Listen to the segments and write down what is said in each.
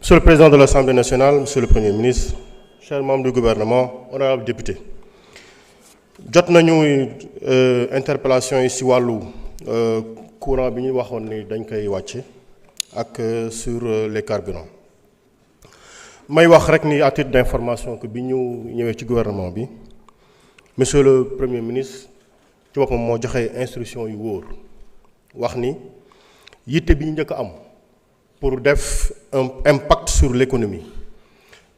Monsieur le Président de l'Assemblée nationale, Monsieur le Premier ministre, chers membres du gouvernement, honorables députés, jot nañu interpellation yi ci wàllu courant bi ñu waxoon ni dañ koy wàcce ak sur les carburants. may wax rek ni à titre d'information que bi ñu ñëwee ci gouvernement bi Monsieur le Premier ministre ci boppam moo joxe instruction yu wóor wax ni yitte bi ñu njëkk am pour def un impact sur l'économie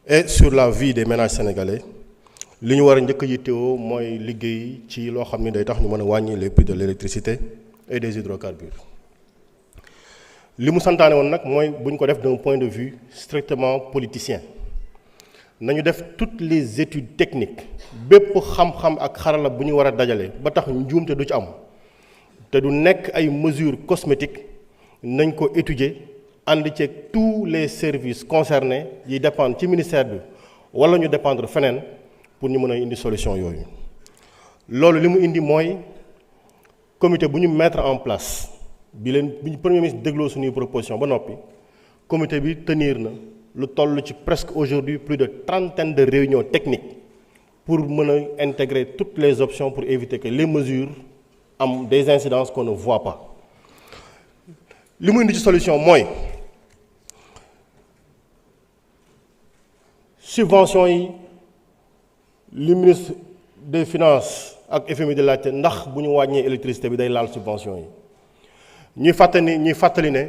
et sur la vie des ménages sénégalais li ñu war a njëkk a yittewoo mooy liggéey ci loo xam ni day tax ñu mën a wàññi les prix de l'électricité et des hydrocarbures. li mu santaane woon nag mooy bu ñu ko def d'un point de vue strictement politicien nañu def toutes les études techniques bépp xam-xam ak xarala bu ñu war a dajale ba tax njuumte du ci am te du nekk ay mesures cosmétiques nañ ko étudier ànd ceeg tous les services concernés yi dépendre ci ministère bi wala ñu dépendre feneen pour ñu mën a indi solution yooyu. loolu li mu indi mooy comité bu ñu mettre en place bi premier ministre dégloo suñuy proposition ba noppi comité bi tenir na lu toll ci presque aujourd'hui plus de trentaine de réunions techniques pour mën a intégrer toutes les options pour éviter que les mesures am des incidences qu'on ne voit pas. li mu indi ci solution mooy subvention yi li ministre des finances ak FMI di laajte ndax bu ñu wàññee électricité bi day laal subvention yi ñuy fàttali ne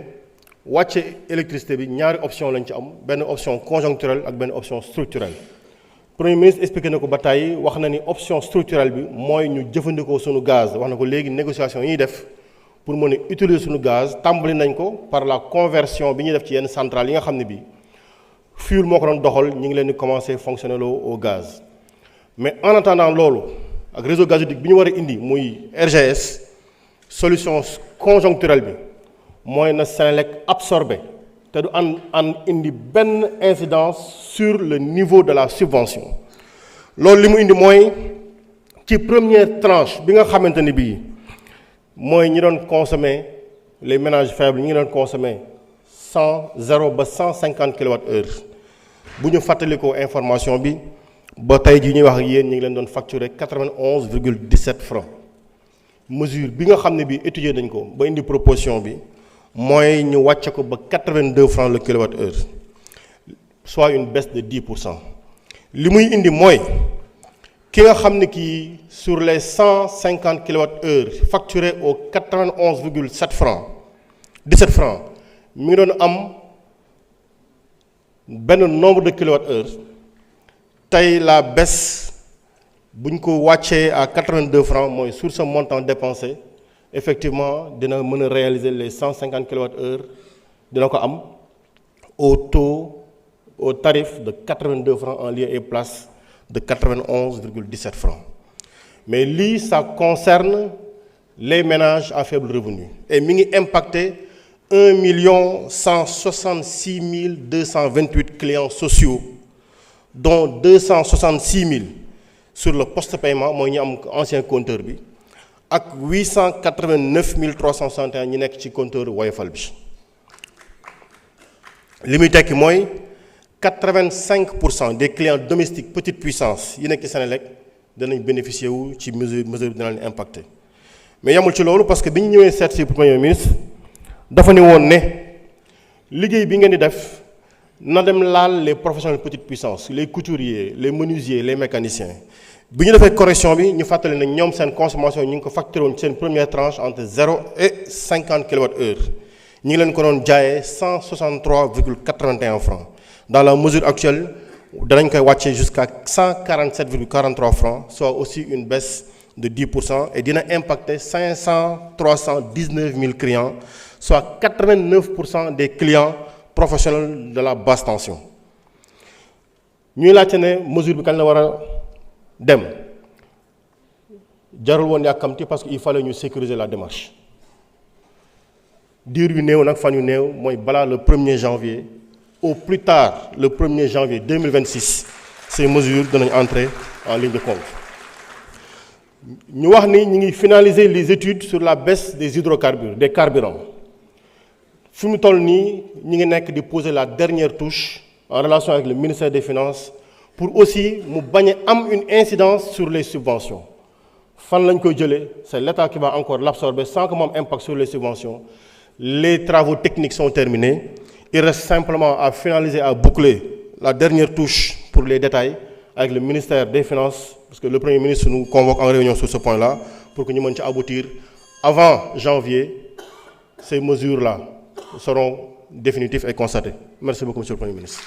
wàcce électricité bi ñaari option lañ ci am benn option conjoncturelle ak benn option structurelle. Premier ministre expliqué na ko ba tàyyi wax na ni option structurelle bi mooy ñu jëfandikoo sunu gaz wax na ko léegi négociation yi ñuy def pour mën a utiliser sunu gaz tàmbali nañ ko par la conversion bi ñuy def ci yenn centrales yi nga xam ne bii fuel moo ko doon doxal ñu ngi leen di commencer fonctionner loo au gaz. mais en attendant loolu ak réseau gazoduc bi ñu war a indi muy RGS solution conjoncturelle bi mooy na Senelec absorbé te du an indi benn incidence sur le niveau de la subvention. loolu li mu indi mooy ci première tranche bi nga xamante ni bii mooy ñi doon consommer les ménages faibles ñi ngi doon consommer 0 ba 150 kWh bu ñu fàttalikoo information bi ba tey jii ñuy wax ak yéen ñu ngi leen doon facturer 91,17 francs. mesure bi nga xam ne bii étudier nañ ko ba indi proposition bi mooy ñu wàcce ko ba 82 francs le kilowattheure soit une baisse de 10%. li muy indi mooy ki nga xam ne kii sur les 150 kWh facturé au 91,17 francs 17 francs mi ngi doon am benn nombre de kilowattheures tey la baisse bu ñu ko wàccee à 82 francs mooy sur ce montant dépensé effectivement dina mën a réaliser les 150 kWh dina ko am au tarif de 82 francs en lieu et place de 91,17 francs. mais lii ça concerne les ménages à faible revenu et mi ngi impacté 1 166 228 clients sociaux dont 266 000 sur le post-paiement mooy ñu am ancien compteur bi ak 889 361 ñi nekk ci compteur Woyofal bi. li muy tekki mooy 85% des clients domestiques petite puissance yi nekk ci Senelec danañ bénéficier wu ci mesure bi dina leen impacté. mais yamul ci loolu parce que bi ñu ñëwee seet si Premier ministre dafa ne woon ne liggéey bi ngeen di def na dem laal les professionnels de petite puissance les couturiers les menuisiers les mécaniciens. bi ñu defee correction bi ñu fàttali ne ñoom seen consommation ñu ngi ko facturé woon seen première tranche entre 0 et 50 kWh ñu ngi leen ko doon jaayee 163,81 francs. dans la mesure actuelle danañ koy wàccee jusqu'à 147,43 francs soit aussi une baisse de 10% et dina impacter 319 000 clients soit 89% des clients professionnels de la basse tension. ñuy laajte ne mesure bi kañ la war a dem jarul woon yàkkamti parce que il fallait ñu sécuriser la démarche diir yu néew nag fan yu néew mooy balaa le 1er janvier au plus tard le 1er janvier 2026 ces mesures danañ entrer en ligne de compte. ñu wax ni ñu ngi finaliser les études sur la baisse des hydrocarbures des carburants fi mu toll nii ñi ngi nekk di poser la dernière touche en relation avec le ministère des Finances pour aussi mu bañ a am une incidence sur les subventions fan lañ koy jëlee c'est l'État qui va encore l'absorber sans que mu am impact sur les subventions. Les travaux techniques sont terminés. Il reste simplement à finaliser, à boucler la dernière touche pour les détails avec le ministère des Finances, parce que le Premier ministre nous convoque en réunion sur ce point-là, pour que nous puissions aboutir avant janvier. Ces mesures-là seront définitives et constatées. Merci beaucoup, Monsieur le Premier ministre.